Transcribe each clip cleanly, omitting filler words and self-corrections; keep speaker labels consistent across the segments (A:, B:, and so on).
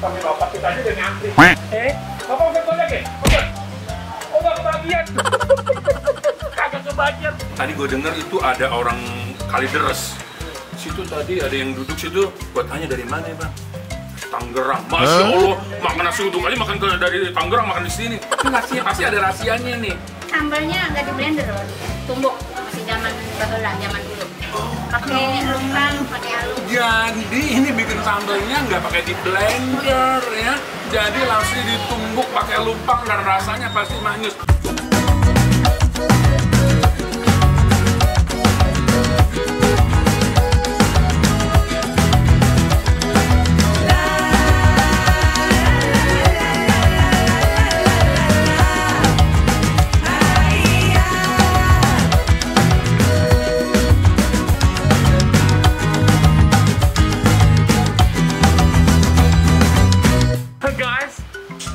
A: Sampai bapak kita aja udah ngantri. Bapak udah banyak ya? Udah. Oh, nggak kebagian. Kagak kebagian. Tadi gue denger itu ada orang Kalideres. Situ tadi ada yang duduk situ. Gue tanya dari mana ya, Bang? Tangerang. Masya Allah, makan nasi uduk aja makan dari Tangerang, makan di sini. Ini nasinya pasti ada rahasianya nih.
B: Sambalnya nggak di blender loh, tumbuk masih zaman bahula, zaman dulu. Pakai lumpang, pakai halus.
A: Jadi ini bikin sambalnya nggak pakai di blender ya. Jadi langsung ditumbuk pakai lumpang dan rasanya pasti manis.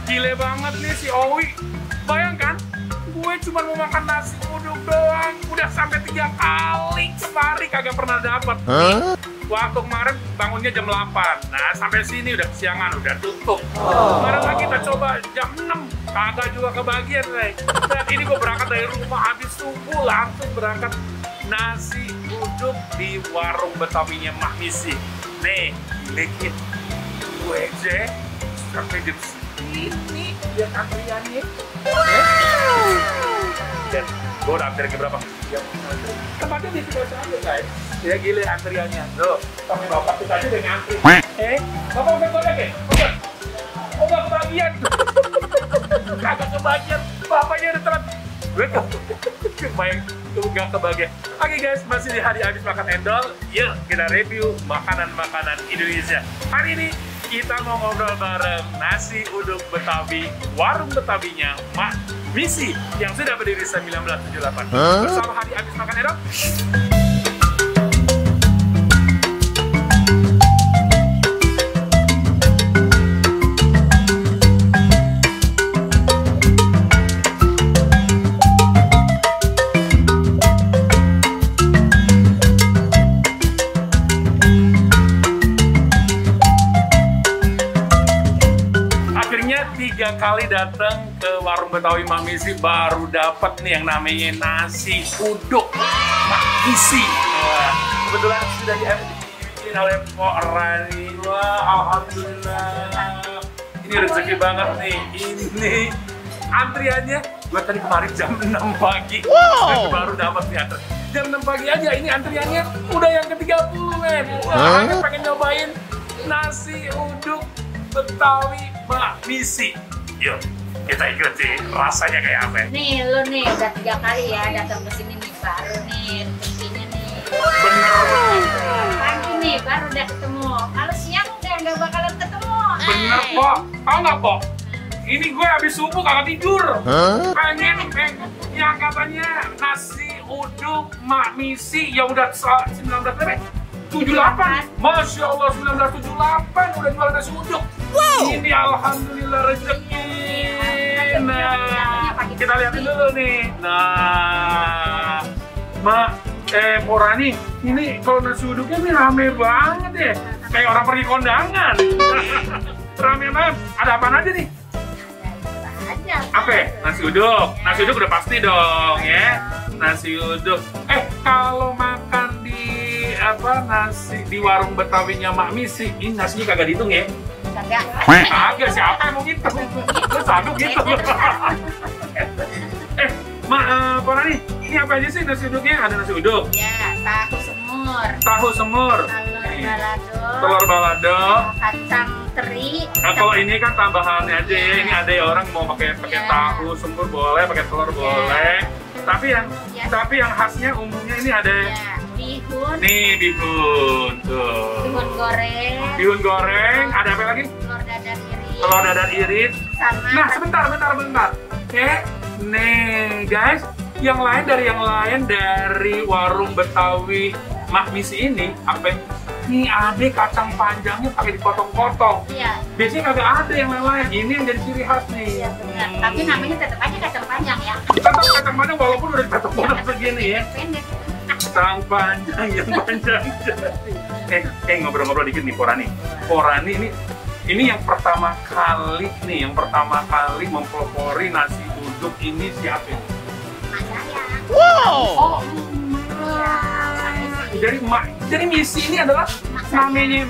A: Gile banget nih si Owi. Bayangkan, gue cuma mau makan nasi uduk doang. Udah sampai 3 kali sehari kagak pernah dapat. Waktu kemarin bangunnya jam 8. Nah, sampai sini udah kesiangan, udah tutup. Kemarin lagi kita coba jam 6. Kagak juga kebagian, nih. Dan ini gue berangkat dari rumah habis subuh langsung berangkat nasi uduk di warung Betawinya Mak Misi. Nih, lihat gue aja sampai jam ini lihat antriannya. Dan gue udah antri ke berapa? Tempatnya di sebelah sana guys. Ya gile antriannya. Loh, sampai bapak kita aja udah ngantri. Bapak udah banyak ya? Udah. Oh, nggak kebagian. Kagak kebagian. Bapaknya udah telat. Gue kebayang tuh nggak kebagian. Oke guys, masih di hari habis makan endol. Yuk kita review makanan-makanan Indonesia. Hari ini kita mau ngobrol bareng nasi uduk Betawi, warung Betawinya Mak Misi yang sudah berdiri 1978. Bersama hari habis makan endol. Tiga kali datang ke warung Betawi Mak Misi baru dapat nih yang namanya nasi uduk Mak Misi. Wah, kebetulan sudah dibikin oleh Pak Rani. Wah, alhamdulillah. Ini rezeki banget nih. Ini antriannya gue tadi kemarin jam 6 pagi. Baru dapat nih antrian. Jam 6 pagi aja ini antriannya udah yang ke-30, men. Wah, pengen nyobain nasi uduk Betawi Mak Misi. Yuk, kita ikuti rasanya kayak apa.
B: Nih, lu nih udah 3 kali ya datang ke sini nih, baru nih rezekinya nih.
A: Bener.
B: Pagi nih baru udah ketemu. Kalau siang udah nggak bakalan ketemu.
A: Bener, Pok. Tau nggak, Pok? Ini gue habis subuh kagak tidur. Pengen yang katanya nasi uduk Mak Misi yang udah 1978. Masya Allah, 1978 udah jual nasi uduk. Ini alhamdulillah rezeki. Nah, kita lihatin dulu nih. Nah, Mak, Porani, ini kalau nasi uduknya nih rame banget ya. Kayak orang pergi kondangan. Rame banget. Ada apa aja nih? Apa? Nasi uduk. Nasi uduk udah pasti dong ya. Nasi uduk. Kalau makan di nasi di warung Betawinya Mak Misi, ini nasinya kagak dihitung ya? Kagak, siapa yang mau ngitung? Lu sanggup gitu. Mak, Porani, ini apa aja sih nasi uduknya? Ada nasi uduk?
B: Ya, tahu semur.
A: Tahu semur. Telur balado.
B: Kacang teri.
A: Nah, kalau ini kan tambahannya aja ya. Ini ada ya orang mau pakai tahu semur boleh, pakai telur boleh. Tapi yang khasnya umumnya ini ada
B: bihun.
A: Nih bihun tuh.
B: Bihun goreng.
A: Bihun goreng. Ada apa lagi?
B: Telur dadar iris.
A: Telur dadar iris.
B: Sama.
A: Nah sebentar. Oke. Nih guys, yang lain dari warung Betawi Mak Misi ini apa? Nih ada kacang panjangnya pakai dipotong-potong.
B: Iya.
A: Biasanya kagak ada yang lain. Ini yang jadi ciri khas nih.
B: Iya benar. Tapi namanya tetap aja kacang panjang ya.
A: Tetap kacang panjang walaupun udah dipotong-potong segini ya.
B: Pendek.
A: Kacang panjang yang panjang. Ngobrol-ngobrol dikit nih Porani. Porani ini Ini yang pertama kali nih, yang pertama kali mempelopori nasi uduk ini siapa ini?
B: Mak saya.
A: Wow. Oh,
B: Iya,
A: jadi misi ini adalah namanya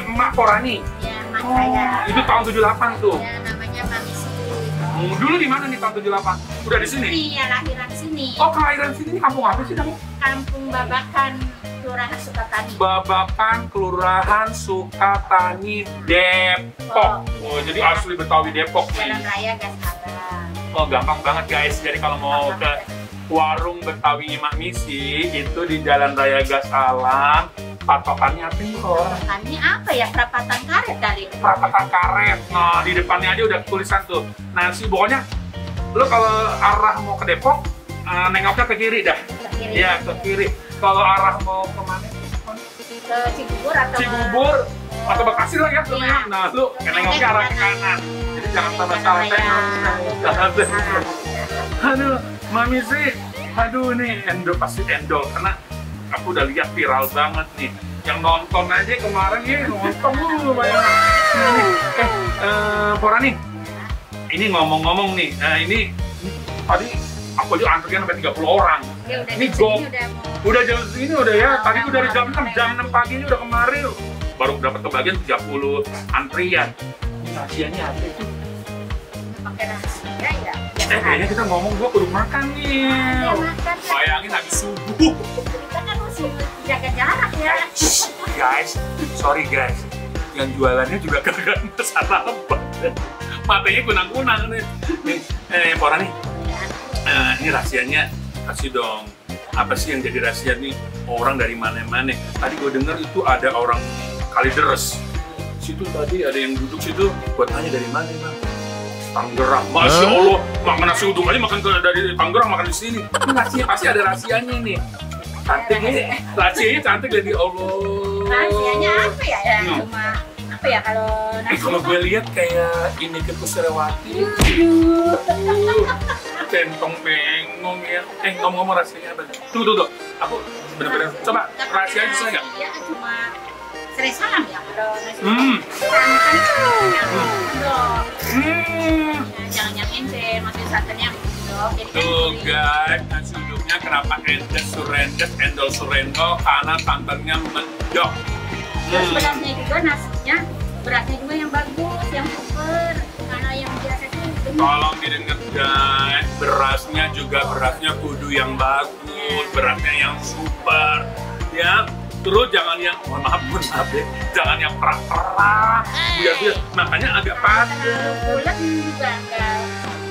A: Mak Porani.
B: ya mak saya.
A: Itu tahun 78 tuh.
B: Ya namanya Mak Misi.
A: Dulu di mana nih tahun 78? Udah di sini?
B: Sini ya, lahiran sini.
A: Oh, kelahiran sini. Ini kampung apa sih, Dang?
B: Kampung Babakan, Kelurahan Sukatani.
A: Babakan, Kelurahan Sukatani, Depok. Oh, jadi asli Betawi Depok
B: Jalan
A: nih.
B: Raya Gas Alam.
A: Oh, gampang banget guys. Jadi kalau mau ke warung Betawi Mak Misi itu di Jalan Raya Gas Alam. Patokannya apa nih, Kor?
B: Ini apa ya, perapatan karet kali.
A: Perapatan karet. Nah, di depannya aja udah tulisan tuh. Nasi, pokoknya lu kalau arah mau ke Depok, nengoknya ke kiri dah.
B: Ke kiri.
A: Iya, ke kiri. Kalau arah mau ke mana?
B: Ke Cibubur atau
A: Cibubur atau Bekasi lah ya.
B: Iya.
A: Nah, lu nengoknya arah ke kanan. Jadi jangan sampai salah tengok. Aduh, Mami sih. Aduh, nih endol pasti endol karena aku udah lihat viral banget nih. Yang nonton aja kemarin ya, nonton dulu banyak. Porani, ini ngomong-ngomong nih, ini tadi aku aja antrian sampai 30 orang.
B: Ya, udah
A: Ini
B: jam
A: go,
B: segini
A: udah jam segini udah ya. Tadi
B: Udah
A: tuh dari jam
B: mau
A: 6, jam 6 pagi ini udah kemarin. Baru dapat kebagian 30 antrian. Ini rahasianya apa itu?
B: pakai rahasia ya.
A: Kayaknya kita ngomong gua kudu makan nih.
B: Ya, makan.
A: Bayangin habis subuh.
B: Kita kan mesti jaga jarak ya.
A: Guys, sorry guys. Yang jualannya juga kagak sarapan. Matanya kunang-kunang nih. Nih, Pora nih. Ini rahasianya kasih dong. Apa sih yang jadi rahasia nih? Orang dari mana-mana. Tadi gue denger itu ada orang Kalideres. Situ tadi ada yang duduk situ. Buat tanya dari mana, Bang? Tangerang. Masya Allah, makan nasi uduk aja makan dari Tangerang, makan di sini. Ini rahasianya pasti ada rahasianya nih. Cantik nih, rahasianya cantik dari Allah.
B: Rahasianya apa ya? Cuma apa ya
A: kalau gue lihat kayak ini ke Kusirewati. Centong bengong ya. Ngomong-ngomong rahasianya apa? Tunggu. Aku bener-bener coba rahasianya bisa nggak?
B: Ya cuma serai salam ya kalau nasi jangan yang ente, maksudnya santannya jadi
A: tuh guys, nasi uduknya kenapa endes surendes, endol surendol karena santannya mendok.
B: Terus berasnya juga nasinya, berasnya juga yang bagus, yang super. Karena yang biasa itu
A: tolong didengar guys, berasnya kudu yang bagus, berasnya yang super ya. Terus jangan yang, mohon maaf deh, jangan yang perah-perah, biar makanya agak padat.
B: pulen juga, enggak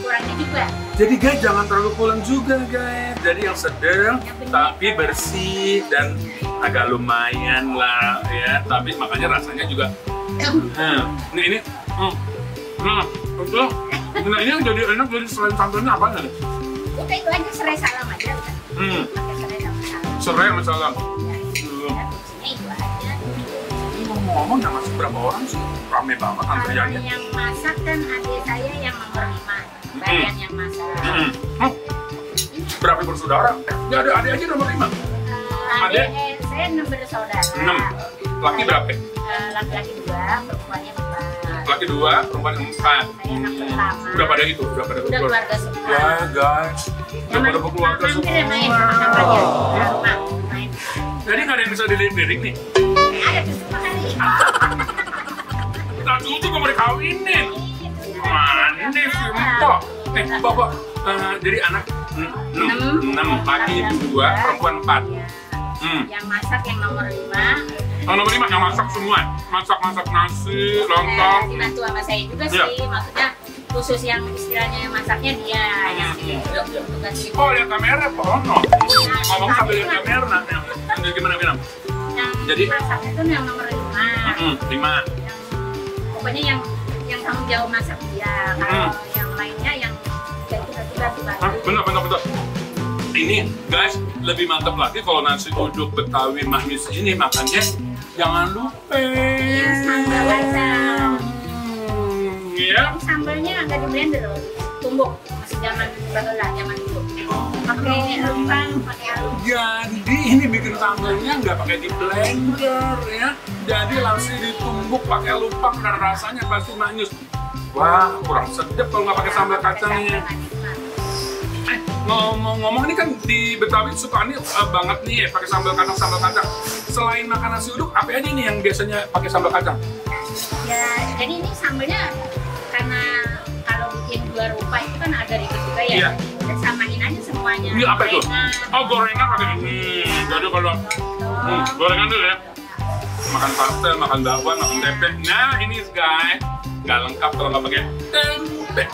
B: kurangnya juga.
A: Jadi guys, jangan terlalu pulen juga guys. Jadi yang sedang, tapi bersih dan agak lumayan lah ya. Tapi makanya rasanya juga. Ini yang jadi enak jadi selain santannya apa nih?
B: Udah itu aja serai salam aja udah. Pakai serai sama salam.
A: Serai sama salam.
B: Ya, itu aja.
A: Ini ngomong-ngomong yang masuk berapa orang sih? Rame banget
B: Kalau
A: antriannya.
B: yang masak kan adik saya yang nomor 5. Bagian yang masak.
A: Berapa bersaudara? Ya ada adik aja nomor 5.
B: Adik saya 6 bersaudara.
A: 6. Laki berapa?
B: Laki-laki 2, perempuannya 4.
A: Laki 2, perempuan 4.
B: Saya anak pertama.
A: Udah pada itu, udah pada
B: Udah keluarga semua.
A: Ya guys, udah pada keluarga semua.
B: Hampir main sama kampanye. Main.
A: Jadi nggak ada yang bisa dilirik nih.
B: Ada cucu kali.
A: Nah, cucu gue mau dikawinin. Mana sih, Mpok? Bapak, jadi anak 6, laki 2, perempuan 4.
B: Yang masak yang nomor 5.
A: Nomor 5 yang masak semua, masak nasi, lontong.
B: Dibantu sama saya juga sih, maksudnya khusus yang istilahnya yang masaknya dia yang tugas itu.
A: Oh, lihat kamera, Pono. Ngomong sambil lihat kamera, nanti gimana?
B: Jadi masaknya itu yang nomor 5.
A: 5.
B: Pokoknya yang tanggung jawab masak dia. Kalau yang lainnya yang tiba-tiba dibantu.
A: Bener. Ini guys, lebih mantap lagi kalau nasi uduk Betawi Mak Misi ini makannya jangan lupa.
B: Iya, sambal aja.
A: Iya.
B: Sambalnya agak di blender loh, tumbuk masih zaman dulu. Pakai rempah, pakai alus.
A: Jadi ini bikin sambalnya nggak pakai di blender ya. Jadi langsung ditumbuk pakai lupak dan rasanya pasti manis. Wah, kurang sedap kalau nggak pakai sambal kacangnya. Ngomong-ngomong ini kan di Betawi suka nih banget nih ya pakai sambal kacang. Selain makan nasi uduk, apa aja nih yang biasanya pakai sambal kacang?
B: Ya, jadi ini sambalnya karena kalau bikin dua rupa itu kan agak ribet juga ya.
A: Iya.
B: Kita samain aja semuanya.
A: Ini apa itu?
B: Gorengan.
A: Oh, gorengan pakai ini. Jadi kalau gorengan dulu ya. Makan pastel, makan bakwan, makan tempe. Nah, ini guys, nggak lengkap kalau nggak pakai tempe.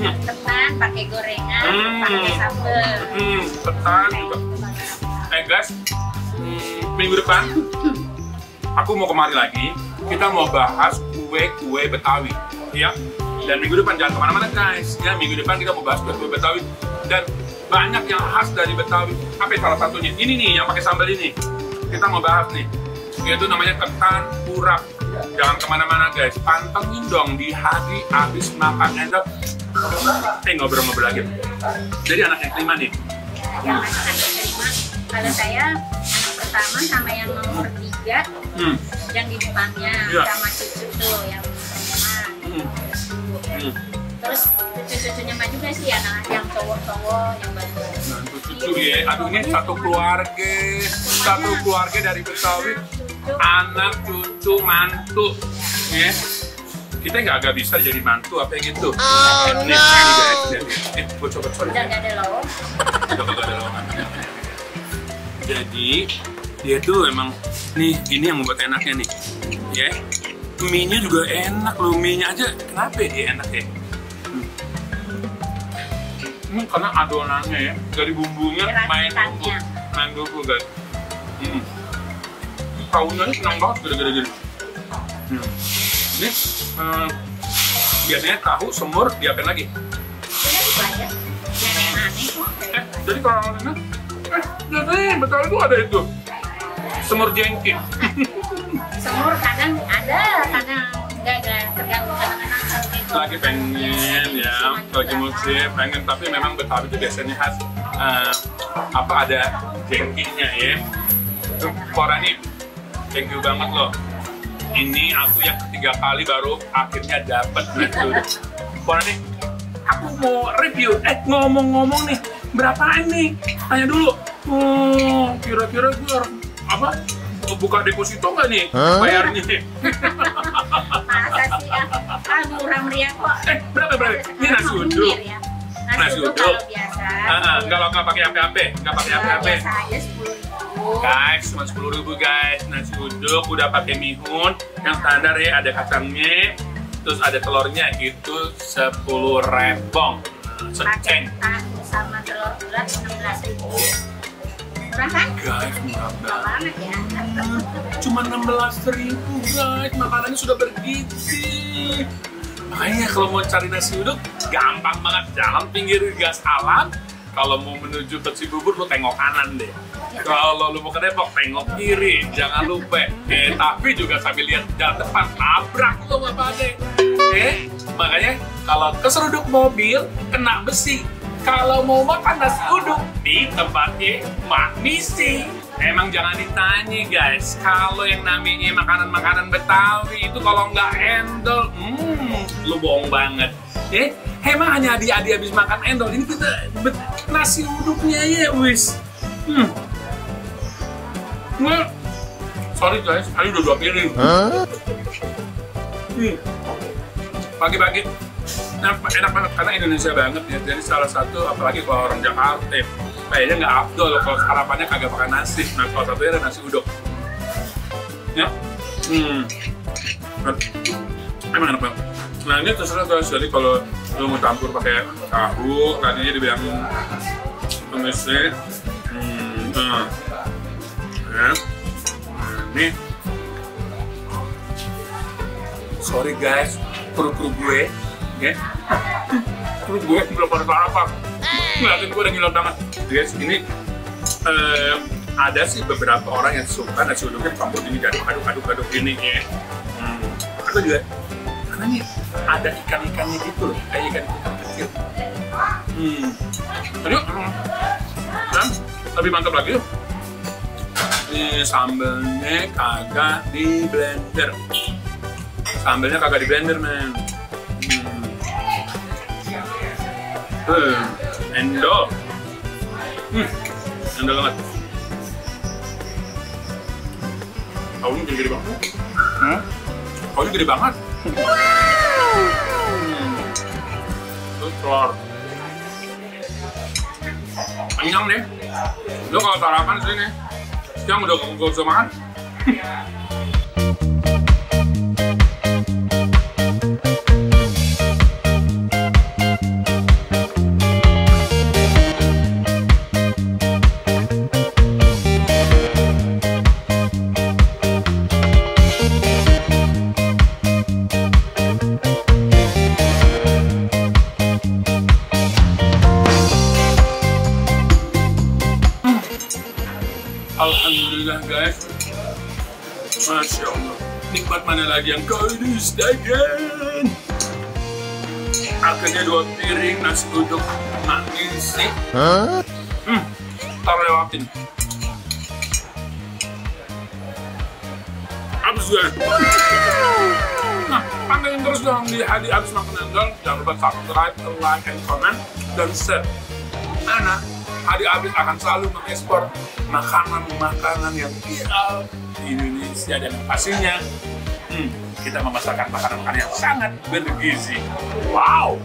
B: Ketan pakai gorengan, pakai sambal.
A: Ketan juga. Guys, minggu depan aku mau kemari lagi. Kita mau bahas kue-kue Betawi, ya. Dan minggu depan jangan kemana-mana guys. Ya, minggu depan kita mau bahas kue-kue Betawi dan banyak yang khas dari Betawi. Apa salah satunya? Ini nih yang pakai sambal ini. Kita mau bahas nih. Yaitu namanya ketan urap. Jangan kemana-mana guys. Pantengin dong di hari habis makan endok. Ngobrol-ngobrol lagi. Jadi anak yang kelima nih.
B: Yang anak kelima. Kalau saya anak pertama sama yang nomor 3 yang di depannya sama cucu tuh yang terus cucu-cucunya mah juga sih anak yang cowok-cowok yang bantu.
A: Cucu ya, aduh ini satu keluarga dari Betawi, anak, cucu, mantu, ya. Kita nggak bisa jadi mantu apa gitu. Nih guys, bocor-bocor.
B: Udah nggak ada lowong.
A: Jadi dia tuh emang nih ini yang membuat enaknya nih, ya. Mie-nya juga enak loh, mie-nya aja kenapa dia enak ya? Karena adonannya ya, dari bumbunya main bumbu guys. Tahunya ini senang banget gara-gara gini. Ini biasanya tahu semur diapain lagi?
B: Udah itu aja. Yang aneh kok.
A: Jadi kalau ini biasanya Betawi itu ada itu semur jengking.
B: Semur kadang ada, kadang enggak tergantung kadang-kadang gitu.
A: Lagi pengen ya, lagi musim pengen, tapi memang Betawi itu biasanya khas ada jengkingnya ya. Kora nih, thank you banget loh. Ini aku yang ketiga kali baru akhirnya dapat gitu. Kora nih, aku mau review. Ngomong-ngomong nih, berapaan nih? Tanya dulu. Kira-kira gue harus buka deposito nggak nih bayarnya?
B: Masa sih ya? Murah meriah kok.
A: Berapa? Ini nasi uduk.
B: Ya. Nasi uduk kalau biasa.
A: Nggak pakai apa-apa.
B: Biasa aja 10.000.
A: Guys, cuma 10.000 guys. Nasi uduk udah pakai mihun yang standar ya, ada kacangnya, terus ada telurnya itu 10 rebong. Seceng.
B: Sama telur bulat 16.000. Murah kan?
A: Guys, murah
B: banget ya.
A: Cuma 16.000 guys, makanannya sudah bergizi. Makanya kalau mau cari nasi uduk, gampang banget. Jalan pinggir gas alam. Kalau mau menuju ke Cibubur, lu tengok kanan deh. Kalau lu mau ke Depok, tengok kiri. Jangan lupa. Tapi juga sambil lihat jalan depan, tabrak lu apa deh. Makanya kalau keseruduk mobil, kena besi. Kalau mau makan nasi uduk di tempatnya Mak Misi, emang jangan ditanya guys. Kalau yang namanya makanan-makanan Betawi itu kalau nggak endol, lu bohong banget. Emang hanya adik-adik habis makan endol, ini kita nasi uduknya ya wis. Sorry guys, tadi udah 2 piring. Pagi-pagi. Nah, enak banget karena Indonesia banget ya. Jadi salah satu, apalagi kalau orang Jakarta, kayaknya nggak afdol kalau sarapannya kagak makan nasi. Nah, salah satunya ada nasi uduk. Ya, emang enak banget. Nah, ini terserah guys. Jadi kalau lu mau campur pakai tahu, tadinya dibilang pemisnya. Ini, sorry guys, perut gue. Terus gue belum pada sarapan. Ngeliatin gue udah ngiler banget. Guys, ini ada sih beberapa orang yang suka nasi uduknya campur ini jadi aduk-aduk gini ya. Aku juga, karena nih ada ikan-ikannya gitu loh, kayak ikan-ikan kecil. Aduh, lebih mantap lagi yuk. Nih sambelnya kagak di blender. Sambelnya kagak di blender, men. Endol. Endol banget. Tahunya gede banget. Tahunya gede banget. Terus telur. Kenyang deh. Lo kalau sarapan sini, siang udah gak usah makan. Alhamdulillah guys, Masya Allah, nikmat mana lagi yang kau dustakan. Akhirnya 2 piring nasi uduk Mak Misi terlewatin. Habis gue. Nah, pantengin terus dong di Hadi Abis Makan Endol. Jangan lupa subscribe, like, and comment, dan share. Anak Hadi Abis akan selalu mengekspor makanan-makanan yang viral di Indonesia, dan pastinya kita memasarkan makanan-makanan yang sangat bergizi. Wow!